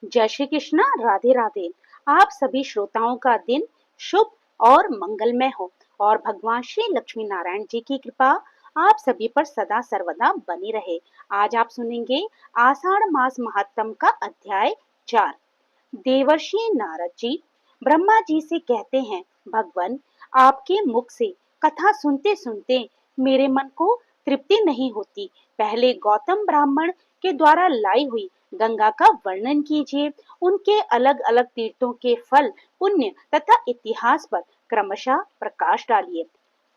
जय श्री कृष्णा, राधे राधे। आप सभी श्रोताओं का दिन शुभ और मंगलमय हो और भगवान श्री लक्ष्मी नारायण जी की कृपा आप सभी पर सदा सर्वदा बनी रहे। आज आप सुनेंगे आषाढ़ मास महात्म का अध्याय 4। देवर्षि नारद जी ब्रह्मा जी से कहते हैं, भगवान, आपके मुख से कथा सुनते सुनते मेरे मन को तृप्ति नहीं होती। पहले गौतम ब्राह्मण के द्वारा लाई हुई गंगा का वर्णन कीजिए। उनके अलग अलग तीर्थों के फल, पुण्य तथा इतिहास पर क्रमशः प्रकाश डालिए।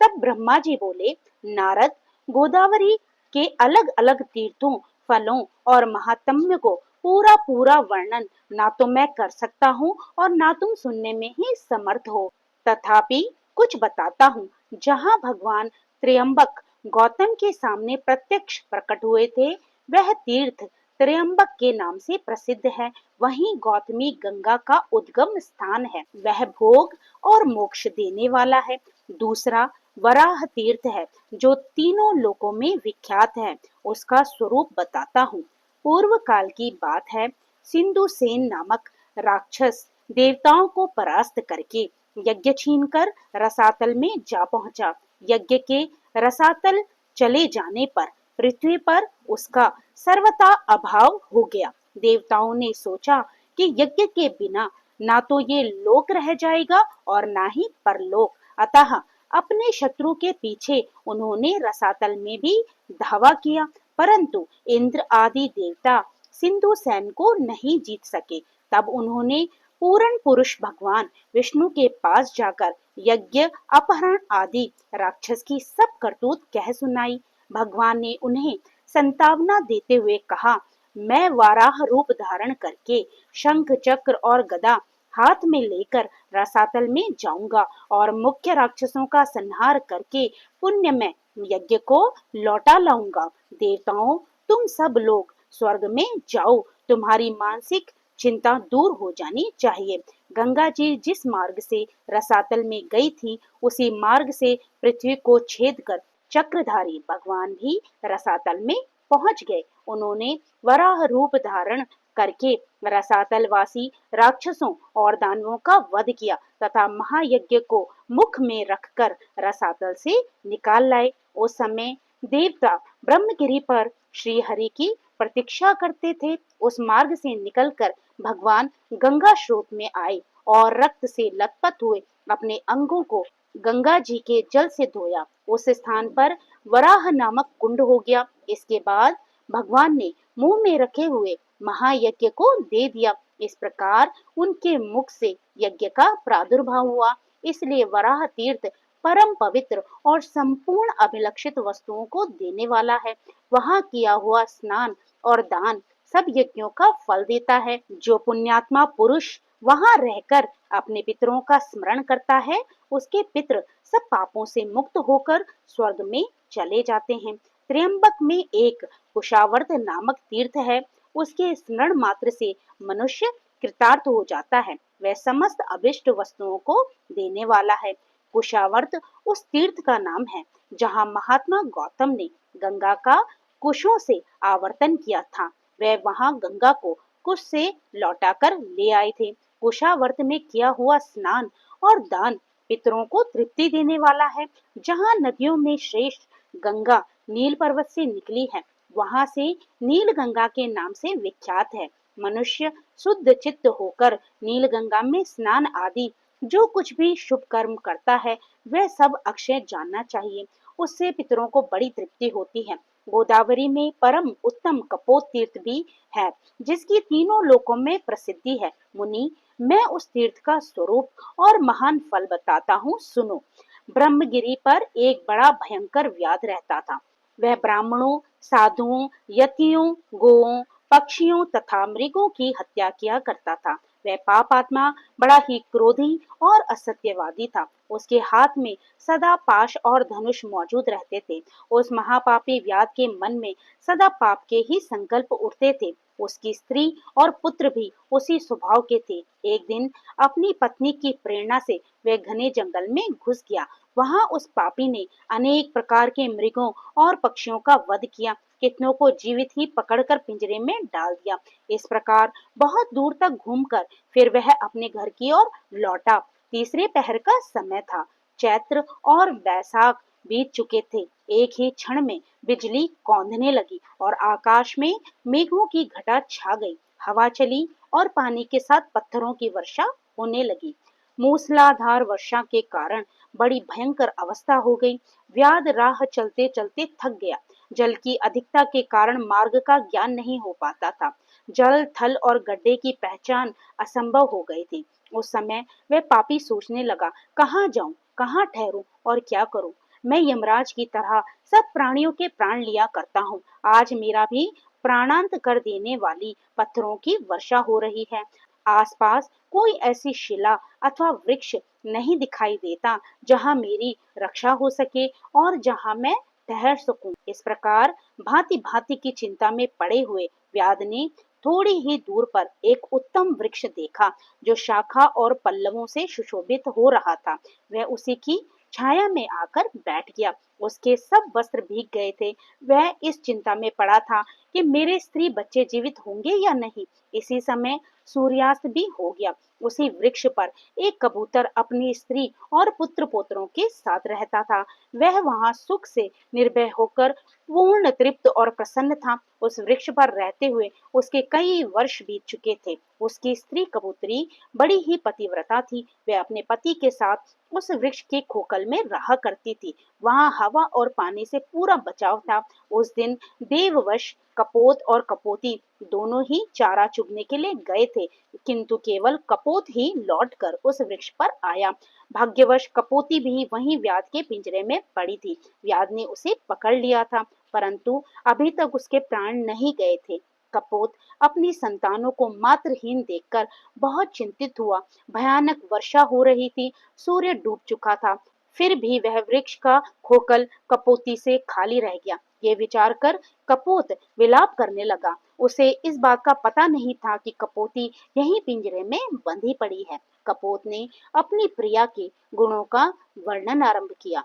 तब ब्रह्मा जी बोले, नारद, गोदावरी के अलग अलग तीर्थों, फलों और महात्म्य को पूरा पूरा वर्णन ना तो मैं कर सकता हूँ और ना तुम सुनने में ही समर्थ हो। तथापि कुछ बताता हूँ। जहाँ भगवान त्र्यंबक गौतम के सामने प्रत्यक्ष प्रकट हुए थे, वह तीर्थ त्र्यंबक के नाम से प्रसिद्ध है। वहीं गौतमी गंगा का उद्गम स्थान है। वह भोग और मोक्ष देने वाला है। दूसरा वराह तीर्थ है, जो तीनों लोकों में विख्यात है। उसका स्वरूप बताता हूँ। पूर्व काल की बात है। सिंधुसेन नामक राक्षस देवताओं को परास्त करके यज्ञ छीनकर रसातल में जा पहुंचा। यज्ञ के रसातल चले जाने पर पृथ्वी पर उसका सर्वथा अभाव हो गया। देवताओं ने सोचा कि यज्ञ के बिना ना तो ये लोक रह जाएगा और ना ही परलोक। अतः अपने शत्रु के पीछे उन्होंने रसातल में भी धावा किया, परंतु इंद्र आदि देवता सिंधु सेन को नहीं जीत सके। तब उन्होंने पूर्ण पुरुष भगवान विष्णु के पास जाकर यज्ञ अपहरण आदि राक्षस की सब करतूत कह सुनाई। भगवान ने उन्हें संतावना देते हुए कहा, मैं वाराह रूप धारण करके शंख चक्र और गदा हाथ में लेकर रसातल में जाऊंगा और मुख्य राक्षसों का संहार करके पुण्य में यज्ञ को लौटा लाऊंगा। देवताओं, तुम सब लोग स्वर्ग में जाओ। तुम्हारी मानसिक चिंता दूर हो जानी चाहिए। गंगा जी जिस मार्ग से रसातल में गई थी, उसी मार्ग से पृथ्वी को छेद कर चक्रधारी भगवान भी रसातल में पहुंच गए। उन्होंने वराह रूप धारण करके रसातलवासी राक्षसों और दानवों का वध किया तथा महायज्ञ को मुख में रखकर रसातल से निकाल लाए। उस समय देवता ब्रह्मगिरि पर श्री हरि की प्रतीक्षा करते थे। उस मार्ग से निकलकर भगवान गंगा स्रोत में आए और रक्त से लथपथ हुए अपने अंगों को गंगा जी के जल से धोया। उस स्थान पर वराह नामक कुंड हो गया। इसके बाद भगवान ने मुंह में रखे हुए महायज्ञ को दे दिया। इस प्रकार उनके मुख से यज्ञ का प्रादुर्भाव हुआ। इसलिए वराह तीर्थ परम पवित्र और संपूर्ण अभिलक्षित वस्तुओं को देने वाला है। वहां किया हुआ स्नान और दान सब यज्ञों का फल देता है। जो पुण्यात्मा पुरुष वहां रहकर अपने पितरों का स्मरण करता है, उसके पितर सब पापों से मुक्त होकर स्वर्ग में चले जाते हैं। त्र्यंबक में एक कुशावर्त नामक तीर्थ है। उसके स्मरण मात्र से मनुष्य कृतार्थ हो जाता है। वह समस्त अभिष्ट वस्तुओं को देने वाला है। कुशावर्त उस तीर्थ का नाम है जहाँ महात्मा गौतम ने गंगा का कुशों से आवर्तन किया था। वे वहां गंगा को कुश से लौटाकर ले आए थे। कुशावर्त में किया हुआ स्नान और दान पितरों को तृप्ति देने वाला है। जहाँ नदियों में श्रेष्ठ गंगा नील पर्वत से निकली है, वहां से नील गंगा के नाम से विख्यात है। मनुष्य शुद्ध चित्त होकर नील गंगा में स्नान आदि जो कुछ भी शुभ कर्म करता है, वह सब अक्षय जानना चाहिए। उससे पितरों को बड़ी तृप्ति होती है। गोदावरी में परम उत्तम कपोत तीर्थ भी है, जिसकी तीनों लोकों में प्रसिद्धि है। मुनि, मैं उस तीर्थ का स्वरूप और महान फल बताता हूँ, सुनो। ब्रह्मगिरि पर एक बड़ा भयंकर व्याध रहता था। वह ब्राह्मणों, साधुओं, यतियों, गोओं, पक्षियों तथा मृगों की हत्या किया करता था। वह पाप आत्मा बड़ा ही क्रोधी और असत्यवादी था। उसके हाथ में सदा पाश और धनुष मौजूद रहते थे। उस महापापी व्याध के मन में सदा पाप के ही संकल्प उठते थे। उसकी स्त्री और पुत्र भी उसी स्वभाव के थे। एक दिन अपनी पत्नी की प्रेरणा से वह घने जंगल में घुस गया। वहां उस पापी ने अनेक प्रकार के मृगों और पक्षियों का वध किया, कितनों को जीवित ही पकड़कर पिंजरे में डाल दिया। इस प्रकार बहुत दूर तक घूमकर फिर वह अपने घर की ओर लौटा। तीसरे पहर का समय था। चैत्र और बैसाख बीत चुके थे। एक ही क्षण में बिजली कौंधने लगी और आकाश में मेघों की घटा छा गई। हवा चली और पानी के साथ पत्थरों की वर्षा होने लगी। मूसलाधार वर्षा के कारण बड़ी भयंकर अवस्था हो गई। व्याध राह चलते चलते थक गया। जल की अधिकता के कारण मार्ग का ज्ञान नहीं हो पाता था। जल, थल और गड्ढे की पहचान असंभव हो गई थी। उस समय वह पापी सोचने लगा, कहाँ जाऊं, कहाँ ठहरूं और क्या करूं। मैं यमराज की तरह सब प्राणियों के प्राण लिया करता हूँ। आज मेरा भी प्राणांत कर देने वाली पत्थरों की वर्षा हो रही है। आसपास कोई ऐसी शिला अथवा वृक्ष नहीं दिखाई देता जहाँ मेरी रक्षा हो सके और जहाँ मैं ठहर सकूं। इस प्रकार भांति भांति की चिंता में पड़े हुए व्याध ने थोड़ी ही दूर पर एक उत्तम वृक्ष देखा जो शाखा और पल्लवों से सुशोभित हो रहा था। वह उसी की छाया में आकर बैठ गया। उसके सब वस्त्र भीग गए थे। वह इस चिंता में पड़ा था कि मेरे स्त्री बच्चे जीवित होंगे या नहीं। इसी समय सूर्यास्त भी हो गया। उसी वृक्ष पर एक कबूतर अपनी स्त्री और पुत्र पोत्रों के साथ रहता था। वह वहां सुख से निर्भय होकर पूर्ण तृप्त और प्रसन्न था। उस वृक्ष पर रहते हुए उसके कई वर्ष बीत चुके थे। उसकी स्त्री कबूतरी बड़ी ही पतिव्रता थी। वह अपने पति के साथ उस वृक्ष के खोखल में रहा करती थी। वहां हवा और पानी से पूरा बचाव था। उस दिन देववश कपोत और कपोती दोनों ही चारा चुगने के लिए गए थे, किंतु केवल कपोत ही लौटकर उस वृक्ष पर आया। भाग्यवश कपोती भी वहीं व्याध के पिंजरे में पड़ी थी। व्याध ने उसे पकड़ लिया था, परंतु अभी तक उसके प्राण नहीं गए थे। कपोत अपनी संतानों को मात्रहीन देखकर बहुत चिंतित हुआ। भयानक वर्षा हो रही थी। सूर्य डूब चुका था। फिर भी वह वृक्ष का खोखल कपोती से खाली रह गया। ये विचार कर कपोत विलाप करने लगा। उसे इस बात का पता नहीं था कि कपोती यहीं पिंजरे में बंधी पड़ी है। कपोत ने अपनी प्रिया के गुणों का वर्णन आरंभ किया।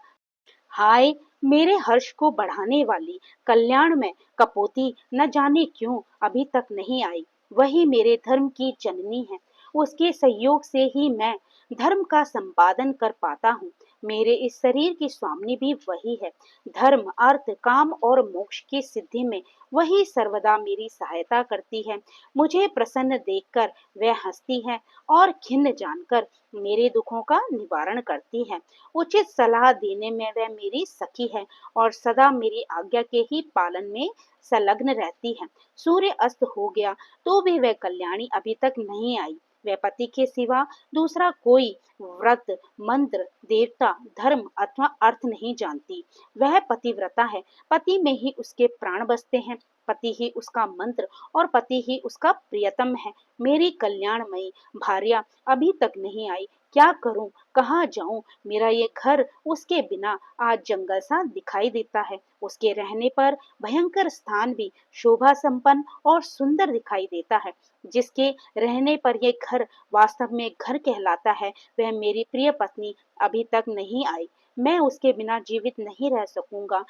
हाय, मेरे हर्ष को बढ़ाने वाली कल्याण में कपोती न जाने क्यों अभी तक नहीं आई। वही मेरे धर्म की जननी है। उसके सहयोग से ही मैं धर्म का संपादन कर पाता हूँ। मेरे इस शरीर की स्वामिनी भी वही है। धर्म, अर्थ, काम और मोक्ष की सिद्धि में वही सर्वदा मेरी सहायता करती है। मुझे प्रसन्न देखकर वह हंसती है और खिन्न जानकर मेरे दुखों का निवारण करती है। उचित सलाह देने में वह मेरी सखी है और सदा मेरी आज्ञा के ही पालन में संलग्न रहती है। सूर्य अस्त हो गया तो भी वह कल्याणी अभी तक नहीं आई। वह पति के सिवा दूसरा कोई व्रत, मंत्र, देवता, धर्म अथवा अर्थ नहीं जानती। वह पतिव्रता है। पति में ही उसके प्राण बसते हैं। पति ही उसका मंत्र और पति ही उसका प्रियतम है। मेरी कल्याणमयी भार्या अभी तक नहीं आई। क्या करूं, कहाँ जाऊं। मेरा ये घर उसके बिना आज जंगल सा दिखाई देता है। उसके रहने पर भयंकर स्थान भी शोभा संपन्न और सुंदर दिखाई देता है। जिसके रहने पर ये घर वास्तव में घर कहलाता है, वह मेरी प्रिय पत्नी अभी तक नहीं आई। मैं उसके बिना जीवित नहीं रह सकूंगा।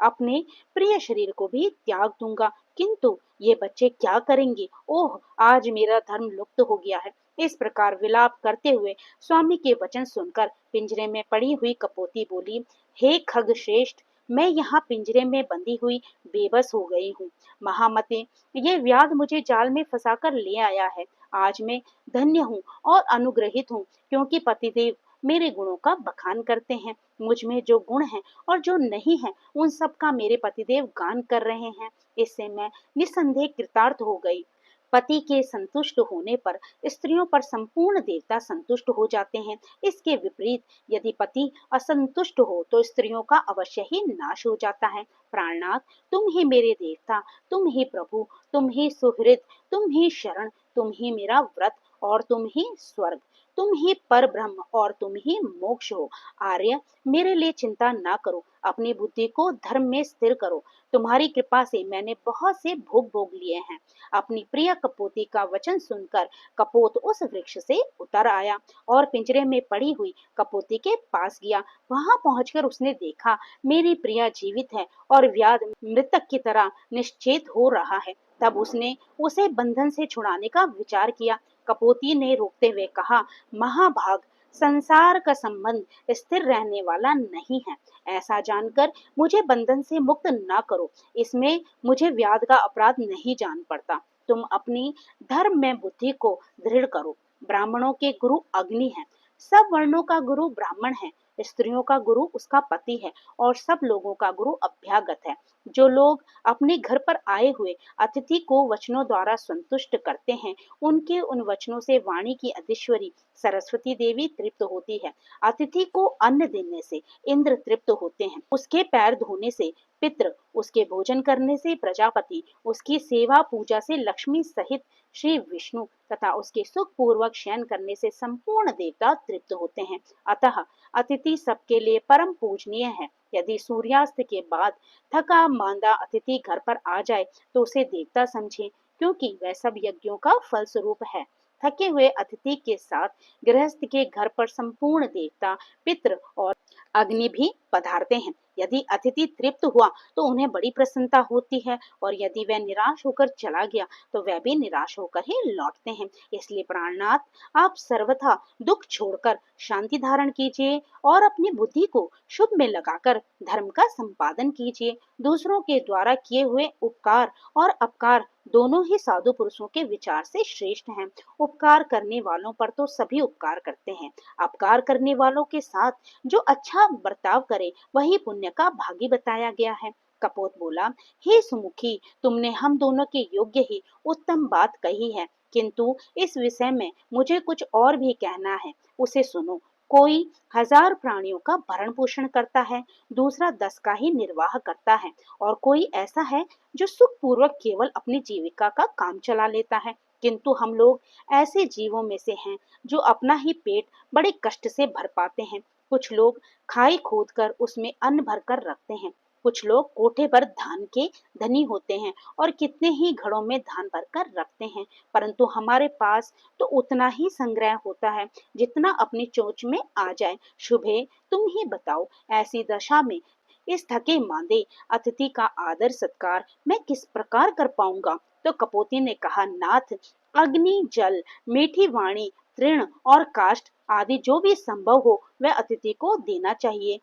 अपने प्रिय शरीर को भी त्याग दूंगा, किंतु ये बच्चे क्या करेंगे। ओह, आज मेरा धर्म लुप्त हो गया है। इस प्रकार विलाप करते हुए स्वामी के वचन सुनकर पिंजरे में पड़ी हुई कपोती बोली, हे खग श्रेष्ठ, मैं यहाँ पिंजरे में बंधी हुई बेबस हो गई हूँ। महामते, ये व्याध मुझे जाल में फंसाकर ले आया है। आज मैं धन्य हूँ और अनुग्रहित हूँ, क्योंकि पतिदेव मेरे गुणों का बखान करते हैं। मुझ में जो गुण हैं और जो नहीं है, उन सब का मेरे पतिदेव गान कर रहे हैं। इससे मैं निसंदेह कृतार्थ हो गई। पति के संतुष्ट होने पर स्त्रियों पर संपूर्ण देवता संतुष्ट हो जाते हैं। इसके विपरीत यदि पति असंतुष्ट हो तो स्त्रियों का अवश्य ही नाश हो जाता है। प्राणनाथ, तुम ही मेरे देवता, तुम ही प्रभु, तुम ही सुहृद, तुम ही शरण, तुम ही मेरा व्रत और तुम ही स्वर्ग। तुम ही पर ब्रह्म और तुम ही मोक्ष हो। आर्य, मेरे लिए चिंता ना करो, अपनी बुद्धि को धर्म में स्थिर करो। तुम्हारी कृपा से मैंने बहुत से भोग भोग लिए हैं। अपनी प्रिय कपोती का वचन सुनकर कपोत उस वृक्ष से उतर आया और पिंजरे में पड़ी हुई कपोती के पास गया। वहां पहुंचकर उसने देखा मेरी प्रिया जीवित है और व्याध मृतक की तरह निश्चेत हो रहा है। तब उसने उसे बंधन से छुड़ाने का विचार किया। कपोती ने रोकते हुए कहा, महाभाग, संसार का संबंध स्थिर रहने वाला नहीं है। ऐसा जानकर मुझे बंधन से मुक्त ना करो। इसमें मुझे व्याध का अपराध नहीं जान पड़ता। तुम अपनी धर्म में बुद्धि को दृढ़ करो। ब्राह्मणों के गुरु अग्नि है, सब वर्णों का गुरु ब्राह्मण है, स्त्रियों का गुरु उसका पति है और सब लोगों का गुरु अभ्यागत है। जो लोग अपने घर पर आए हुए अतिथि को वचनों द्वारा संतुष्ट करते हैं, उनके उन वचनों से वाणी की अधीश्वरी सरस्वती देवी तृप्त होती है। अतिथि को अन्न देने से इंद्र तृप्त होते हैं, उसके पैर धोने से पितृ, उसके भोजन करने से प्रजापति, उसकी सेवा पूजा से लक्ष्मी सहित श्री विष्णु तथा उसके सुख पूर्वक शयन करने से संपूर्ण देवता तृप्त होते हैं। अतः अतिथि सबके लिए परम पूजनीय है। यदि सूर्यास्त के बाद थका मांदा अतिथि घर पर आ जाए तो उसे देवता समझे, क्योंकि वह सब यज्ञों का फल स्वरूप है। थके हुए अतिथि के साथ गृहस्थ के घर पर संपूर्ण देवता, पितृ और अग्नि भी पधारते हैं। यदि अतिथि तृप्त हुआ तो उन्हें बड़ी प्रसन्नता होती है और यदि वह निराश होकर चला गया तो वह भी निराश होकर ही लौटते हैं। इसलिए प्राणनाथ, आप सर्वथा दुख छोड़कर शांति धारण कीजिए और अपनी बुद्धि को शुभ में लगाकर धर्म का संपादन कीजिए। दूसरों के द्वारा किए हुए उपकार और अपकार दोनों ही साधु पुरुषों के विचार से श्रेष्ठ हैं। उपकार करने वालों पर तो सभी उपकार करते हैं। अपकार करने वालों के साथ जो अच्छा बर्ताव करे वही पुण्य का भागी बताया गया है। कपोत बोला, हे सुमुखी, तुमने हम दोनों के योग्य ही उत्तम बात कही है, किंतु इस विषय में मुझे कुछ और भी कहना है, उसे सुनो। कोई 1000 प्राणियों का भरण पोषण करता है, दूसरा 10 का ही निर्वाह करता है और कोई ऐसा है जो सुख पूर्वक केवल अपनी जीविका का काम चला लेता है। किंतु हम लोग ऐसे जीवों में से हैं जो अपना ही पेट बड़े कष्ट से भर पाते हैं। कुछ लोग खाई खोद कर उसमें अन्न भरकर रखते हैं, कुछ लोग कोठे पर धान के धनी होते हैं और कितने ही घड़ों में धान भरकर रखते हैं, परंतु हमारे पास तो उतना ही संग्रह होता है जितना अपनी चोंच में आ जाए। शुभे, तुम ही बताओ, ऐसी दशा में इस थके मांदे अतिथि का आदर सत्कार मैं किस प्रकार कर पाऊंगा? तो कपोती ने कहा, नाथ, अग्नि, जल, मीठी वाणी, तृण और काष्ठ आदि जो भी संभव हो वह अतिथि को देना चाहिए।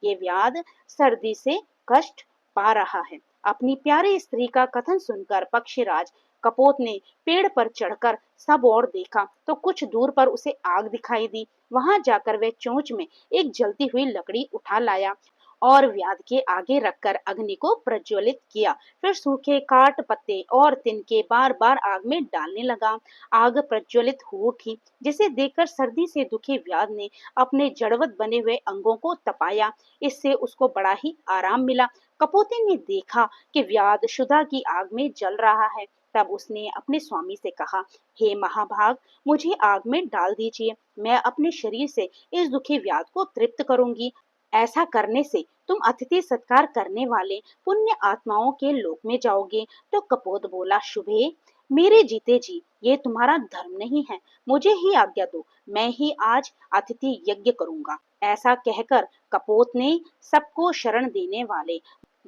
ये व्याध सर्दी से कष्ट पा रहा है। अपनी प्यारी स्त्री का कथन सुनकर पक्षीराज कपोत ने पेड़ पर चढ़कर सब ओर देखा तो कुछ दूर पर उसे आग दिखाई दी। वहां जाकर वह चोंच में एक जलती हुई लकड़ी उठा लाया और व्याध के आगे रखकर अग्नि को प्रज्वलित किया। फिर सूखे काट, पत्ते और तिनके बार बार आग में डालने लगा। आग प्रज्वलित हो उठी, जिसे देखकर सर्दी से दुखी व्याध ने अपने जड़वत बने हुए अंगों को तपाया। इससे उसको बड़ा ही आराम मिला। कपोती ने देखा कि व्याध क्षुधा की आग में जल रहा है। तब उसने अपने स्वामी से कहा, हे महाभाग, मुझे आग में डाल दीजिए, मैं अपने शरीर से इस दुखी व्याध को तृप्त करूंगी। ऐसा करने से तुम अतिथि सत्कार करने वाले पुण्य आत्माओं के लोक में जाओगे। तो कपोत बोला, शुभे, मेरे जीते जी ये तुम्हारा धर्म नहीं है, मुझे ही आज्ञा दो, मैं ही आज अतिथि यज्ञ करूंगा। ऐसा कहकर कपोत ने सबको शरण देने वाले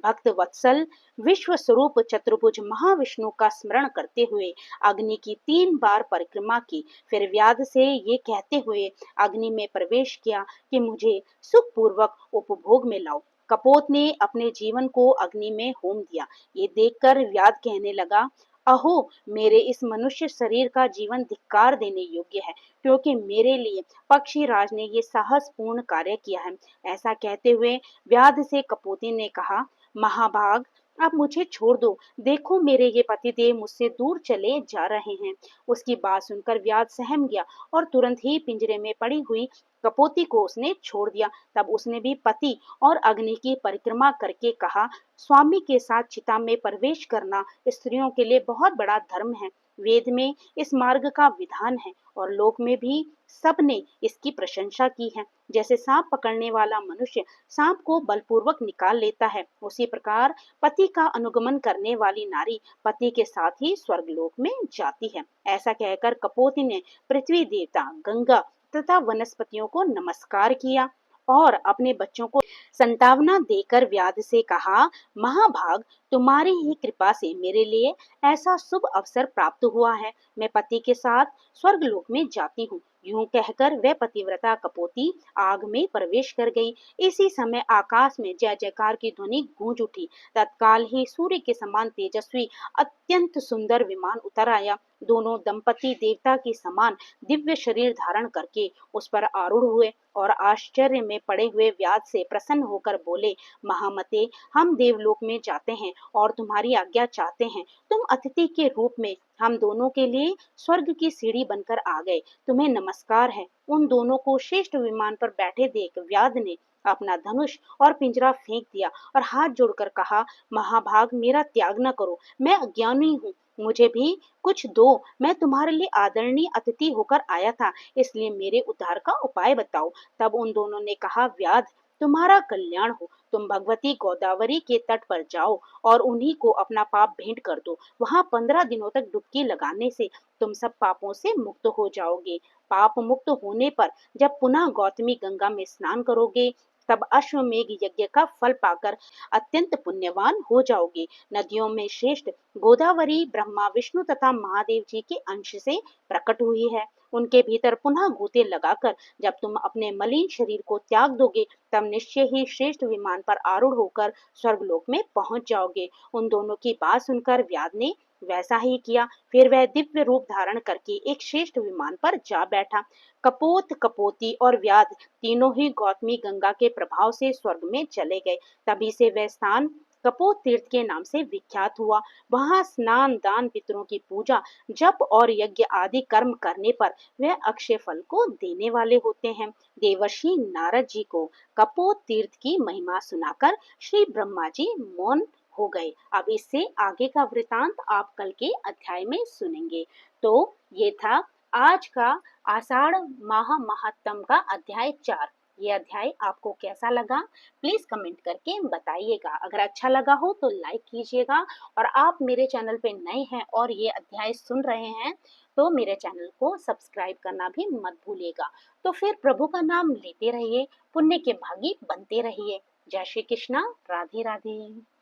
भक्त वत्सल विश्व स्वरूप चतुर्भुज महाविष्णु का स्मरण करते हुए अग्नि की 3 बार परिक्रमा की। फिर व्याध से ये कहते हुए अग्नि में प्रवेश किया कि मुझे सुख पूर्वक उपभोग में लाओ। कपोत ने अपने जीवन को अग्नि में होम दिया। ये देखकर व्याध कहने लगा, अहो, मेरे इस मनुष्य शरीर का जीवन धिक्कार देने योग्य है, क्योंकि मेरे लिए पक्षीराज ने ये साहसपूर्ण कार्य किया है। ऐसा कहते हुए व्याध से कपोती ने कहा, महाभाग, आप मुझे छोड़ दो, देखो मेरे ये पतिदेव मुझसे दूर चले जा रहे हैं। उसकी बात सुनकर व्याध सहम गया और तुरंत ही पिंजरे में पड़ी हुई कपोती को उसने छोड़ दिया। तब उसने भी पति और अग्नि की परिक्रमा करके कहा, स्वामी के साथ चिता में प्रवेश करना स्त्रियों के लिए बहुत बड़ा धर्म है। वेद में इस मार्ग का विधान है और लोक में भी सबने इसकी प्रशंसा की है। जैसे सांप पकड़ने वाला मनुष्य सांप को बलपूर्वक निकाल लेता है, उसी प्रकार पति का अनुगमन करने वाली नारी पति के साथ ही स्वर्गलोक में जाती है। ऐसा कहकर कपोती ने पृथ्वी देवता, गंगा तथा वनस्पतियों को नमस्कार किया और अपने बच्चों को संतावना देकर व्याध से कहा, महाभाग, तुम्हारी ही कृपा से मेरे लिए ऐसा शुभ अवसर प्राप्त हुआ है। मैं पति के साथ स्वर्गलोक में जाती हूँ। यूं कहकर वह पतिव्रता कपोती आग में प्रवेश कर गई। इसी समय आकाश में जय जयकार की ध्वनि गूंज उठी। तत्काल ही सूर्य के समान तेजस्वी अत्यंत सुंदर विमान उतर आया। दोनों दंपति देवता के समान दिव्य शरीर धारण करके उस पर आरूढ़ हुए और आश्चर्य में पड़े हुए व्याध से प्रसन्न होकर बोले, महामते, हम देवलोक में जाते हैं और तुम्हारी आज्ञा चाहते हैं। तुम अतिथि के रूप में हम दोनों के लिए स्वर्ग की सीढ़ी बनकर आ गए। तुम्हें नमस्कार है। उन दोनों को श्रेष्ठ विमान पर बैठे देख व्याध ने अपना धनुष और पिंजरा फेंक दिया और हाथ जोड़कर कहा, महाभाग, मेरा त्याग न करो, मैं अज्ञानी हूँ, मुझे भी कुछ दो। मैं तुम्हारे लिए आदरणीय अतिथि होकर आया था, इसलिए मेरे उद्धार का उपाय बताओ। तब उन दोनों ने कहा, व्याध, तुम्हारा कल्याण हो। तुम भगवती गोदावरी के तट पर जाओ और उन्हीं को अपना पाप भेंट कर दो। वहां 15 दिनों तक डुबकी लगाने से तुम सब पापों से मुक्त हो जाओगे। पाप मुक्त होने पर जब पुनः गौतमी गंगा में स्नान करोगे, तब अश्वमेघ यज्ञ का फल पाकर अत्यंत पुण्यवान हो जाओगे। नदियों में श्रेष्ठ गोदावरी ब्रह्मा, विष्णु तथा महादेव जी के अंश से प्रकट हुई है। उनके भीतर पुनः गोते लगाकर जब तुम अपने मलिन शरीर को त्याग दोगे, तब निश्चय ही श्रेष्ठ विमान पर आरूढ़ होकर स्वर्गलोक में पहुंच जाओगे। उन दोनों की बात सुनकर व्याध ने वैसा ही किया। फिर वह दिव्य रूप धारण करके एक श्रेष्ठ विमान पर जा बैठा। कपोत, कपोती और व्याध तीनों ही गौतमी गंगा के प्रभाव से स्वर्ग में चले गए। तभी से वह स्थान कपोत तीर्थ के नाम से विख्यात हुआ। वहां स्नान, दान, पितरों की पूजा, जप और यज्ञ आदि कर्म करने पर वह अक्षय फल को देने वाले होते हैं। देवर्षि नारद जी को कपोत तीर्थ की महिमा सुनाकर श्री ब्रह्मा जी मौन हो गए। अब इससे आगे का वृतांत आप कल के अध्याय में सुनेंगे। तो ये था आज का आषाढ़ माह महात्म का अध्याय 4। ये अध्याय आपको कैसा लगा, प्लीज कमेंट करके बताइएगा। अगर अच्छा लगा हो तो लाइक कीजिएगा और आप मेरे चैनल पे नए हैं और ये अध्याय सुन रहे हैं तो मेरे चैनल को सब्सक्राइब करना भी मत भूलिएगा। तो फिर प्रभु का नाम लेते रहिए, पुण्य के भागी बनते रहिए। जय श्री कृष्णा, राधे राधे।